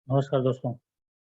नमस्कार दोस्तों।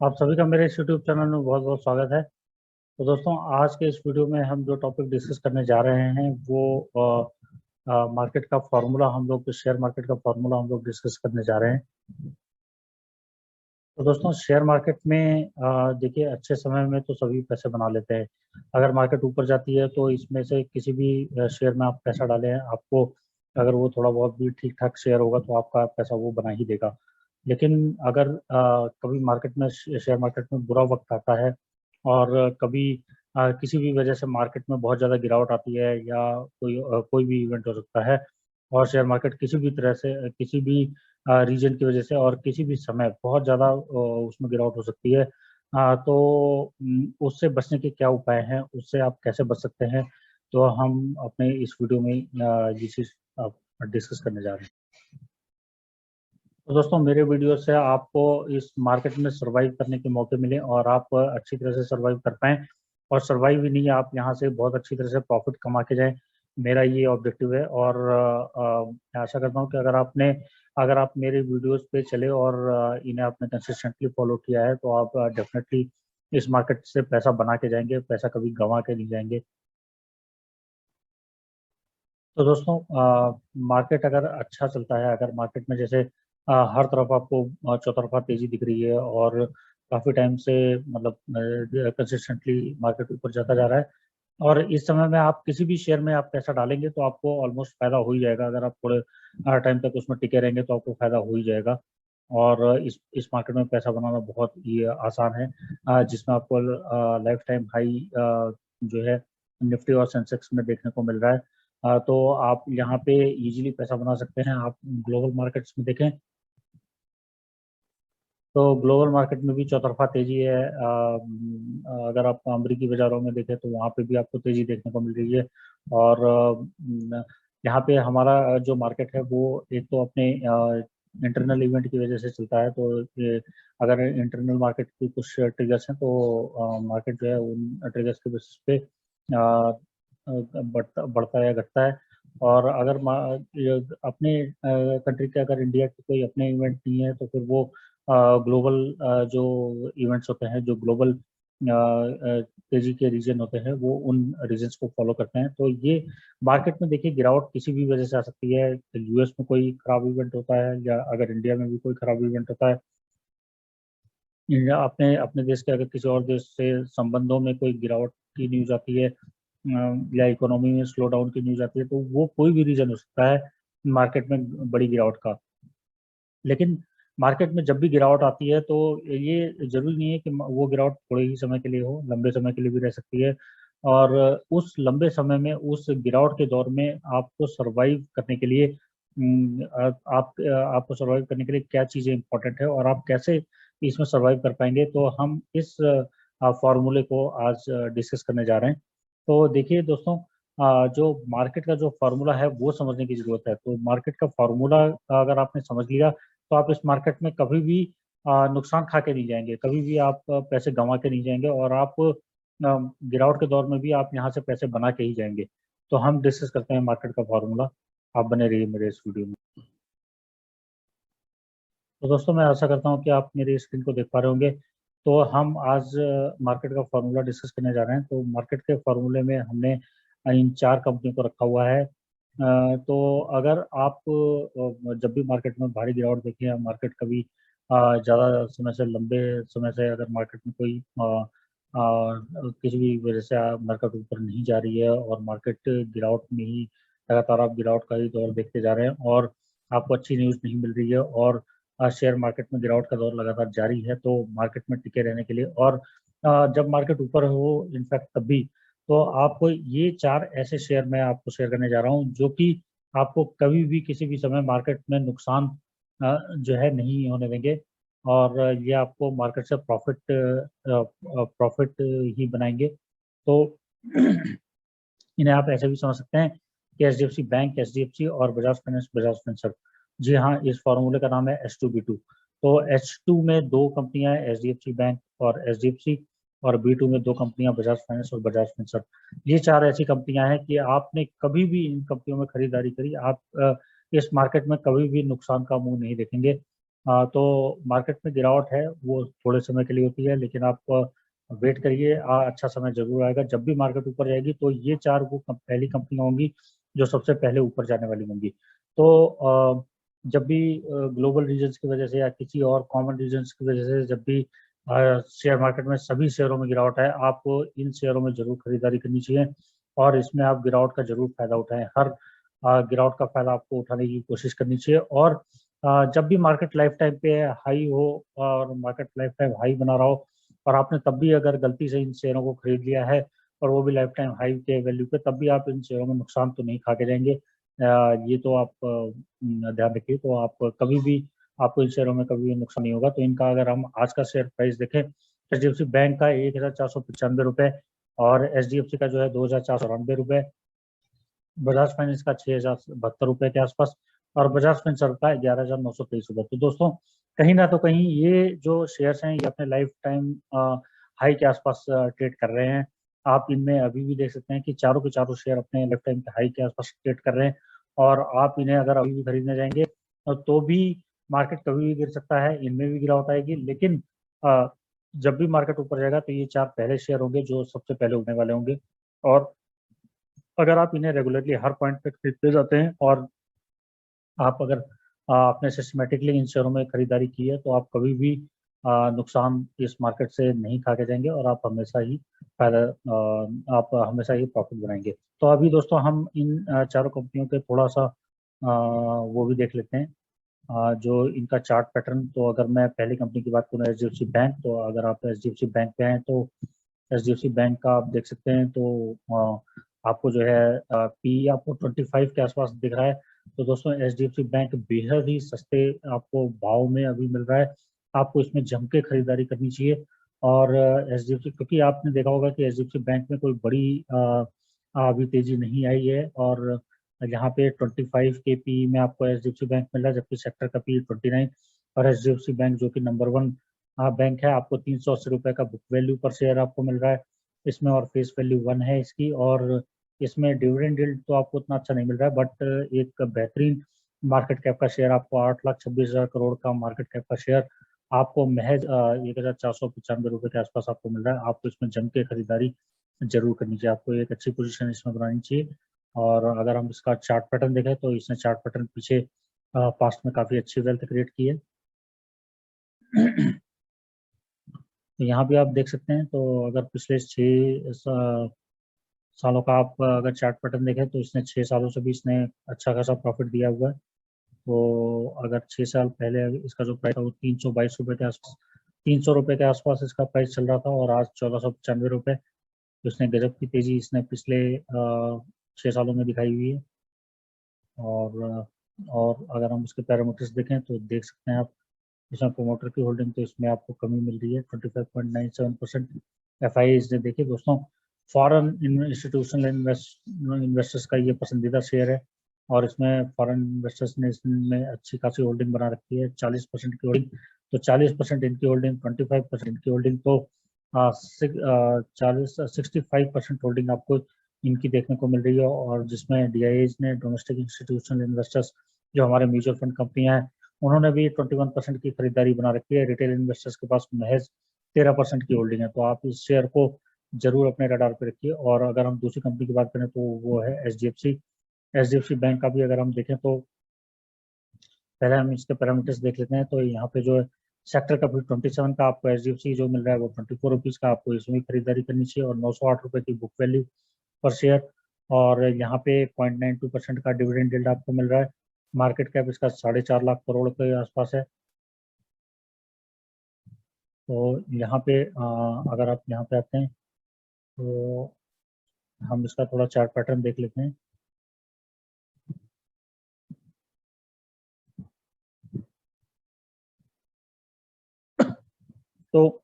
आप सभी का मेरे इस यूट्यूब चैनल में बहुत बहुत स्वागत है। तो दोस्तों, आज के इस वीडियो में हम जो टॉपिक डिस्कस करने जा रहे हैं वो मार्केट का फार्मूला, हम लोग शेयर मार्केट का फार्मूला हम लोग डिस्कस करने जा रहे हैं। तो दोस्तों, शेयर मार्केट में देखिए, अच्छे समय में तो सभी पैसे बना लेते हैं। अगर मार्केट ऊपर जाती है तो इसमें से किसी भी शेयर में आप पैसा डालें, आपको अगर वो थोड़ा बहुत भी ठीक ठाक शेयर होगा तो आपका पैसा वो बना ही देगा। लेकिन अगर कभी मार्केट में शेयर मार्केट में बुरा वक्त आता है और कभी किसी भी वजह से मार्केट में बहुत ज़्यादा गिरावट आती है या कोई भी इवेंट हो सकता है और शेयर मार्केट किसी भी तरह से किसी भी रीजन की वजह से और किसी भी समय बहुत ज़्यादा उसमें गिरावट हो सकती है। तो उससे बचने के क्या उपाय हैं, उससे आप कैसे बच सकते हैं, तो हम अपने इस वीडियो में ये चीज़ डिस्कस करने जा रहे हैं। तो दोस्तों, मेरे वीडियो से आपको इस मार्केट में सर्वाइव करने के मौके मिले और आप अच्छी तरह से सर्वाइव कर पाएँ, और सर्वाइव ही नहीं, आप यहाँ से बहुत अच्छी तरह से प्रॉफिट कमा के जाएँ। मेरा ये ऑब्जेक्टिव है और मैं आशा करता हूँ कि अगर आप मेरे वीडियोस पे चले और इन्हें आपने कंसिस्टेंटली फॉलो किया है तो आप डेफिनेटली इस मार्केट से पैसा बना के जाएंगे, पैसा कभी गंवा के नहीं जाएंगे। तो दोस्तों, मार्केट अगर अच्छा चलता है, अगर मार्केट में जैसे हर तरफ आपको चौतरफा तेजी दिख रही है और काफ़ी टाइम से मतलब कंसिस्टेंटली मार्केट ऊपर जाता जा रहा है, और इस समय में आप किसी भी शेयर में आप पैसा डालेंगे तो आपको ऑलमोस्ट फायदा हो ही जाएगा। अगर आप थोड़े टाइम तक उसमें टिके रहेंगे तो आपको फायदा हो ही जाएगा। और इस मार्केट में पैसा बनाना बहुत ही आसान है, जिसमें आपको लाइफ टाइम हाई जो है निफ्टी और सेंसेक्स में देखने को मिल रहा है। तो आप यहाँ पे इजीली पैसा बना सकते हैं। आप ग्लोबल मार्केट्स में देखें तो ग्लोबल मार्केट में भी चौतरफा तेजी है। अगर आप अमरीकी बाजारों में देखें तो वहाँ पे भी आपको तेजी देखने को मिल रही है। और यहाँ पे हमारा जो मार्केट है वो एक तो अपने इंटरनल इवेंट की वजह से चलता है। तो अगर इंटरनल मार्केट की कुछ ट्रिगर्स हैं तो मार्केट जो है उन ट्रिगर्स के बेसिस पे बढ़ता बढ़ता है, घटता है। और अगर अपने कंट्री के, अगर इंडिया के कोई अपने इवेंट नहीं है तो फिर वो ग्लोबल जो इवेंट्स होते हैं, जो ग्लोबल तेजी के रीजन होते हैं, वो उन रीजन्स को फॉलो करते हैं। तो ये मार्केट में देखिए, गिरावट किसी भी वजह से आ सकती है। यूएस में कोई खराब इवेंट होता है या अगर इंडिया में भी कोई खराब इवेंट होता है, इंडिया अपने अपने देश के अगर किसी और देश से संबंधों में कोई गिरावट की न्यूज आती है या इकोनॉमी में स्लो डाउन की न्यूज आती है, तो वो कोई भी रीजन हो सकता है मार्केट में बड़ी गिरावट का। लेकिन मार्केट में जब भी गिरावट आती है तो ये जरूरी नहीं है कि वो गिरावट थोड़े ही समय के लिए हो, लंबे समय के लिए भी रह सकती है। और उस लंबे समय में, उस गिरावट के दौर में आपको सरवाइव करने के लिए आपको सरवाइव करने के लिए क्या चीज़ें इंपॉर्टेंट है और आप कैसे इसमें सरवाइव कर पाएंगे, तो हम इस फॉर्मूले को आज डिस्कस करने जा रहे हैं। तो देखिए दोस्तों, जो मार्केट का जो फार्मूला है वो समझने की जरूरत है। तो मार्केट का फार्मूला अगर आपने समझ लिया तो आप इस मार्केट में कभी भी नुकसान खा के नहीं जाएंगे, कभी भी आप पैसे गंवा के नहीं जाएंगे, और आप गिरावट के दौर में भी आप यहाँ से पैसे बना के ही जाएंगे। तो हम डिस्कस करते हैं मार्केट का फार्मूला। आप बने रहिए मेरे इस वीडियो में। तो दोस्तों, मैं आशा करता हूँ कि आप मेरी स्क्रीन को देख पा रहे होंगे। तो हम आज मार्केट का फार्मूला डिस्कस करने जा रहे हैं। तो मार्केट के फार्मूले में हमने इन चार कंपनियों को रखा हुआ है। तो अगर आप जब भी मार्केट में भारी गिरावट देखें या मार्केट कभी ज़्यादा समय से, लंबे समय से अगर मार्केट में कोई किसी भी वजह से मार्केट ऊपर नहीं जा रही है और मार्केट गिरावट में ही लगातार आप गिरावट का ही दौर देखते जा रहे हैं और आपको अच्छी न्यूज़ नहीं मिल रही है, और शेयर मार्केट में गिरावट का दौर लगातार जारी है, तो मार्केट में टिके रहने के लिए और जब मार्केट ऊपर हो, इनफैक्ट तब भी, तो आपको ये चार ऐसे शेयर मैं आपको शेयर करने जा रहा हूँ जो कि आपको कभी भी किसी भी समय मार्केट में नुकसान जो है नहीं होने देंगे, और ये आपको मार्केट से प्रॉफिट ही बनाएंगे। तो इन्हें आप ऐसे भी समझ सकते हैं कि एचडीएफसी बैंक, एचडीएफसी और बजाज फाइनेंस, बजाज फिनसर्व। जी हाँ, इस फॉर्मूले का नाम है H2B2। तो H2 में दो कंपनियां हैं, एचडीएफसी बैंक और एचडीएफसी, और B2 में दो कंपनियां, बजाज फाइनेंस और बजाज फिनसर्व। ये चार ऐसी कंपनियां हैं कि आपने कभी भी इन कंपनियों में खरीदारी करी, आप इस मार्केट में कभी भी नुकसान का मुंह नहीं देखेंगे। तो मार्केट में गिरावट है वो थोड़े समय के लिए होती है, लेकिन आप वेट करिए, अच्छा समय जरूर आएगा। जब भी मार्केट ऊपर जाएगी तो ये चार वो पहली कंपनियां होंगी जो सबसे पहले ऊपर जाने वाली होंगी। तो जब भी ग्लोबल रीजन्स की वजह से या किसी और कॉमन रीजन्स की वजह से जब भी शेयर मार्केट में सभी शेयरों में गिरावट है, आपको इन शेयरों में जरूर खरीदारी करनी चाहिए और इसमें आप गिरावट का जरूर फायदा उठाएं। हर गिरावट का फायदा आपको उठाने की कोशिश करनी चाहिए। और जब भी मार्केट लाइफ टाइम पे हाई हो और मार्केट लाइफ टाइम हाई बना रहा हो और आपने तब भी अगर गलती से इन शेयरों को खरीद लिया है और वो भी लाइफ टाइम हाई के वैल्यू पे, तब भी आप इन शेयरों में नुकसान तो नहीं खा के जाएंगे। ये तो आप ध्यान रखिए। तो आप कभी भी आपको इन शेयरों में कभी भी नुकसान नहीं होगा। तो इनका अगर हम आज का शेयर प्राइस देखें, HDFC बैंक का 1495 रुपये और HDFC का जो है 2494 रुपये, बजाज फाइनेंस का 6072 रुपये के आसपास और बजाज फिनसर्व का 11923 रुपये। तो दोस्तों कहीं ना तो कहीं ये जो शेयर्स हैं ये अपने लाइफ टाइम हाई के आसपास ट्रेड कर रहे हैं। आप इनमें अभी भी देख सकते हैं कि चारों के चारों शेयर अपने लाइफ टाइम के हाई के आसपास ट्रेड कर रहे हैं और आप इन्हें अगर अभी भी खरीदने जाएंगे तो भी मार्केट कभी भी गिर सकता है, इनमें भी गिरावट आएगी। लेकिन अ, जब भी मार्केट ऊपर जाएगा तो ये चार पहले शेयर होंगे जो सबसे पहले उठने वाले होंगे। और अगर आप इन्हें रेगुलरली हर पॉइंट पे खरीदते जाते हैं और आप अगर आपने सिस्टमेटिकली इन शेयरों में खरीदारी की है तो आप कभी भी नुकसान इस मार्केट से नहीं खा के जाएंगे और आप हमेशा ही फायदा आप हमेशा ही प्रॉफिट बनाएंगे। तो अभी दोस्तों हम इन चारों कंपनियों के थोड़ा सा वो भी देख लेते हैं जो इनका चार्ट पैटर्न। तो अगर मैं पहली कंपनी की बात करूँ HDFC बैंक, तो अगर आप HDFC बैंक पे हैं तो HDFC बैंक का आप देख सकते हैं तो आपको जो है पी आपको 25 के आसपास दिख रहा है। तो दोस्तों HDFC बैंक बेहद ही सस्ते आपको भाव में अभी मिल रहा है, आपको इसमें जम के खरीदारी करनी चाहिए। और HDFC, क्योंकि आपने देखा होगा कि HDFC बैंक में कोई बड़ी अभी तेजी नहीं आई है और यहाँ पे 25 के पी में आपको HDFC बैंक मिल रहा है, जबकि सेक्टर का पी 29। और HDFC बैंक जो कि नंबर 1 बैंक है, आपको 380 रुपये का बुक वैल्यू पर शेयर आपको मिल रहा है इसमें और फेस वैल्यू 1 है इसकी। और इसमें डिविडेंड यील्ड तो आपको उतना अच्छा नहीं मिल रहा है, बट एक बेहतरीन मार्केट कैप का शेयर आपको 8,26,000 करोड़ का मार्केट कैप का शेयर आपको महज 1,495 रुपये के आसपास आपको मिल रहा है। आपको इसमें जम के खरीदारी जरूर करनी चाहिए, आपको एक अच्छी पोजीशन इसमें बनानी चाहिए। और अगर हम इसका चार्ट पैटर्न देखें तो इसने चार्ट पैटर्न पीछे पास्ट में काफ़ी अच्छी वेल्थ क्रिएट की है। तो यहाँ भी आप देख सकते हैं। तो अगर पिछले 6 सालों का आप अगर चार्ट पैटर्न देखें तो इसने 6 सालों से भी इसने अच्छा खासा प्रॉफिट दिया हुआ है। तो अगर 6 साल पहले इसका जो प्राइस था वो 322 रुपये के आसपास, 300 रुपये के आसपास इसका प्राइस चल रहा था और आज 1495 रुपये। तो इसने गजब की तेजी इसने पिछले 6 सालों में दिखाई हुई है। और अगर हम उसके पैरामीटर्स देखें तो देख सकते हैं आप इसमें प्रोमोटर की होल्डिंग तो इसमें आपको कमी मिल रही है 25.97%। FI इसने देखिए दोस्तों, फॉरेन इंस्टीट्यूशनल इन्वेस्टर्स का ये पसंदीदा शेयर है और इसमें फॉरेन इन्वेस्टर्स ने इसमें अच्छी खासी होल्डिंग बना रखी है, 40% की होल्डिंग। तो 40% इनकी होल्डिंग, 25% इनकी होल्डिंग, तो 65% होल्डिंग आपको इनकी देखने को मिल रही है। और जिसमें DIAs ने, डोमेस्टिक इंस्टीट्यूशनल इन्वेस्टर्स, जो हमारे म्यूचुअल फंड कंपनियां हैं, उन्होंने भी 21% की खरीदारी बना रखी है। रिटेल इन्वेस्टर्स के पास महज 13% की होल्डिंग है। तो आप इस शेयर को जरूर अपने रडार पे रखिए। और अगर हम दूसरी कंपनी की बात करें तो वो है HDFC बैंक का भी अगर हम देखें तो पहले हम इसके पैरामीटर्स देख लेते हैं। तो यहाँ पे जो है सेक्टर का भी 27 का आपको HDFC जो मिल रहा है वो 24 रुपीज़ का आपको इसमें खरीदारी करनी चाहिए और 908 रुपये की बुक वैल्यू पर शेयर। और यहाँ पे 0.92% का डिविडेंड यील्ड आपको मिल रहा है। मार्केट कैप इसका 4.5 लाख करोड़ के आसपास है। तो यहाँ पे अगर आप यहाँ पे आते हैं तो हम इसका थोड़ा चार्ट पैटर्न देख लेते हैं। तो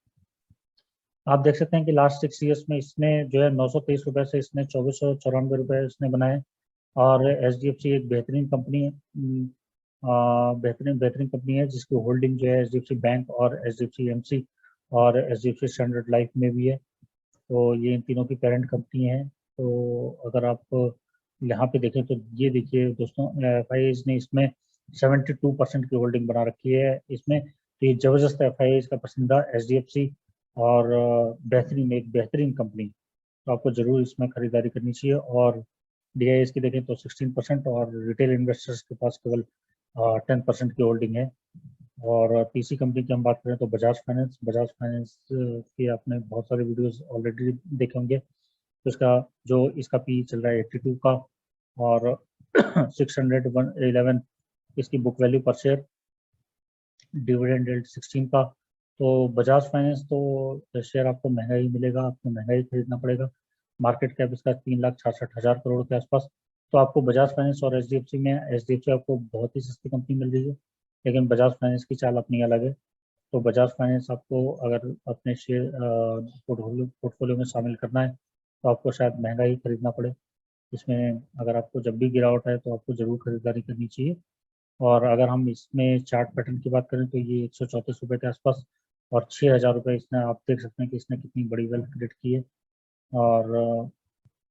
आप देख सकते हैं कि लास्ट 6 ईयर्स में इसने जो है 923 रुपये से इसने 2494 रुपये इसने बनाए। और HDFC एक बेहतरीन कंपनी है, बेहतरीन बेहतरीन कंपनी है जिसकी होल्डिंग जो है HDFC बैंक और HDFC EMC और HDFC स्टैंडर्ड लाइफ में भी है। तो ये इन तीनों की पेरेंट कंपनी है। तो अगर आप यहाँ पे देखें तो ये देखिए दोस्तों, FIs ने इसमें 72% की होल्डिंग बना रखी है इसमें। तो ये जबरदस्त FIIs का पसंदीदा HDFC और एक बेहतरीन कंपनी, तो आपको जरूर इसमें खरीदारी करनी चाहिए। और DIS की देखें तो 16% और रिटेल इन्वेस्टर्स के पास केवल 10% की होल्डिंग है। और तीसरी कंपनी की हम बात करें तो बजाज फाइनेंस की आपने बहुत सारे वीडियोस ऑलरेडी देखे होंगे। तो इसका पी चल रहा है 82 का और 611 इसकी बुक वैल्यू पर शेयर, डिविडेंड यील्ड 16 का। तो बजाज फाइनेंस तो शेयर आपको महंगा ही मिलेगा, आपको महंगा ही खरीदना पड़ेगा। मार्केट कैप इसका 3,66,000 करोड़ के आसपास। तो आपको बजाज फाइनेंस और HDFC में HDFC आपको बहुत ही सस्ती कंपनी मिल रही है, लेकिन बजाज फाइनेंस की चाल अपनी अलग है। तो बजाज फाइनेंस आपको अगर अपने शेयर पोर्टफोलियो में शामिल करना है तो आपको शायद महंगा ही खरीदना पड़े। इसमें अगर आपको जब भी गिरावट है तो आपको ज़रूर खरीदारी करनी चाहिए। और अगर हम इसमें चार्ट पैटर्न की बात करें तो ये 134 रुपये के आसपास और 6,000 रुपये इसने, आप देख सकते हैं कि इसने कितनी बड़ी वेल्थ क्रिएट की है। और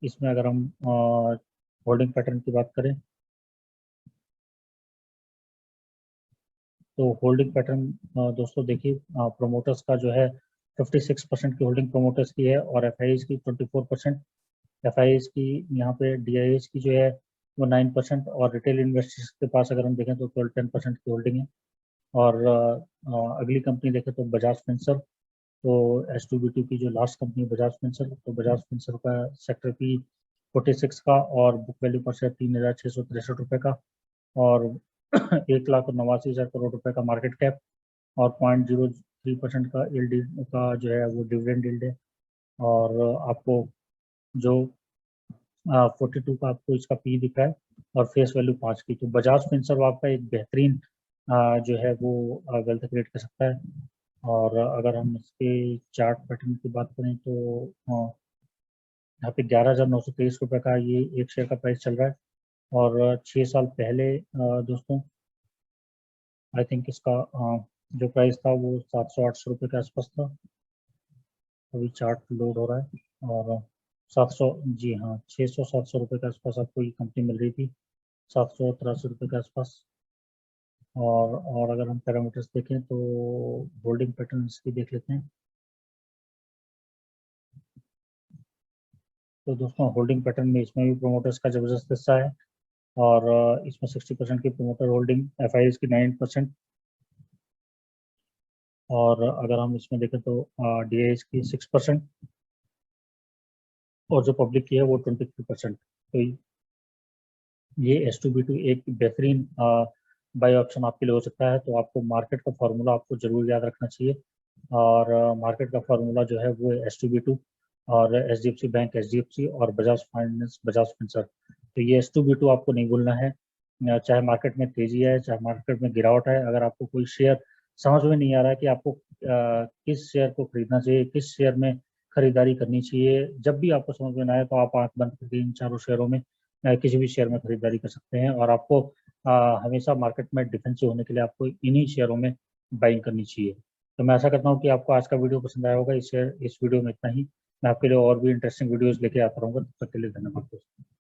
इसमें अगर हम होल्डिंग पैटर्न की बात करें तो होल्डिंग पैटर्न दोस्तों देखिए, प्रोमोटर्स का जो है 56% की होल्डिंग प्रोमोटर्स की है और FIIs की 24%। FIIs की यहाँ पे DIS की जो है वो 9% और रिटेल इन्वेस्टर्स के पास अगर हम देखें तो केवल 10% की होल्डिंग है। और अगली कंपनी देखें तो बजाज फिंसर्व। तो S2B2 की जो लास्ट कंपनी बजाज फिंसर्व, तो बजाज फिंसर्व का सेक्टर पी 46 का और बुक वैल्यू पर शेयर 3,663 रुपये का और 1,89,000 करोड़ रुपए का मार्केट कैप और 0.03% का यील्ड का जो है वो डिविडेंड यील्ड है। और आपको जो 42 का आपको इसका पी दिख रहा है और फेस वैल्यू 5 की। तो बजाज फिंसर्व आपका एक बेहतरीन जो है वो वेल्थ क्रिएट कर सकता है। और अगर हम इसके चार्ट पैटर्न की बात करें तो यहाँ पे 11,923 रुपये का ये एक शेयर का प्राइस चल रहा है। और 6 साल पहले दोस्तों आई थिंक इसका जो प्राइस था वो 700-800 रुपये के आसपास था। अभी चार्ट लोड हो रहा है और 700, जी हाँ, 600-700 रुपये के आसपास आपको ये कंपनी मिल रही थी, 783 रुपये के आसपास। और अगर हम पैरामीटर्स देखें तो होल्डिंग पैटर्न इसकी देख लेते हैं। तो दोस्तों होल्डिंग पैटर्न में इसमें भी प्रोमोटर्स का जबरदस्त हिस्सा है और इसमें 60% की प्रोमोटर होल्डिंग, FIIs की 9%। और अगर हम इसमें देखें तो DIS की 6% और जो पब्लिक की है वो 23%। तो ये S2B2 एक बेहतरीन बाय ऑप्शन आपके लिए हो सकता है। तो आपको मार्केट का फार्मूला आपको जरूर याद रखना चाहिए और मार्केट का फार्मूला जो है वो S2B2 और HDFC बैंक HDFC और बजाज फाइनेंस बजाज फिंसर्व। तो ये S2B2 आपको नहीं भूलना है। चाहे मार्केट में तेजी है चाहे मार्केट में गिरावट है, अगर आपको कोई शेयर समझ में नहीं आ रहा है कि आपको किस शेयर को खरीदना चाहिए, किस शेयर में खरीदारी करनी चाहिए, जब भी आपको समझ में ना आए तो आप आंख बंद करके इन चारों शेयरों में किसी भी शेयर में खरीदारी कर सकते हैं। और आपको हमेशा मार्केट में डिफेंसिव होने के लिए आपको इन्हीं शेयरों में बाइंग करनी चाहिए। तो मैं आशा करता हूँ कि आपको आज का वीडियो पसंद आया होगा। इस वीडियो में इतना ही। मैं आपके लिए और भी इंटरेस्टिंग वीडियोस लेके आता रहूँगा। तब तक के लिए धन्यवाद दोस्तों।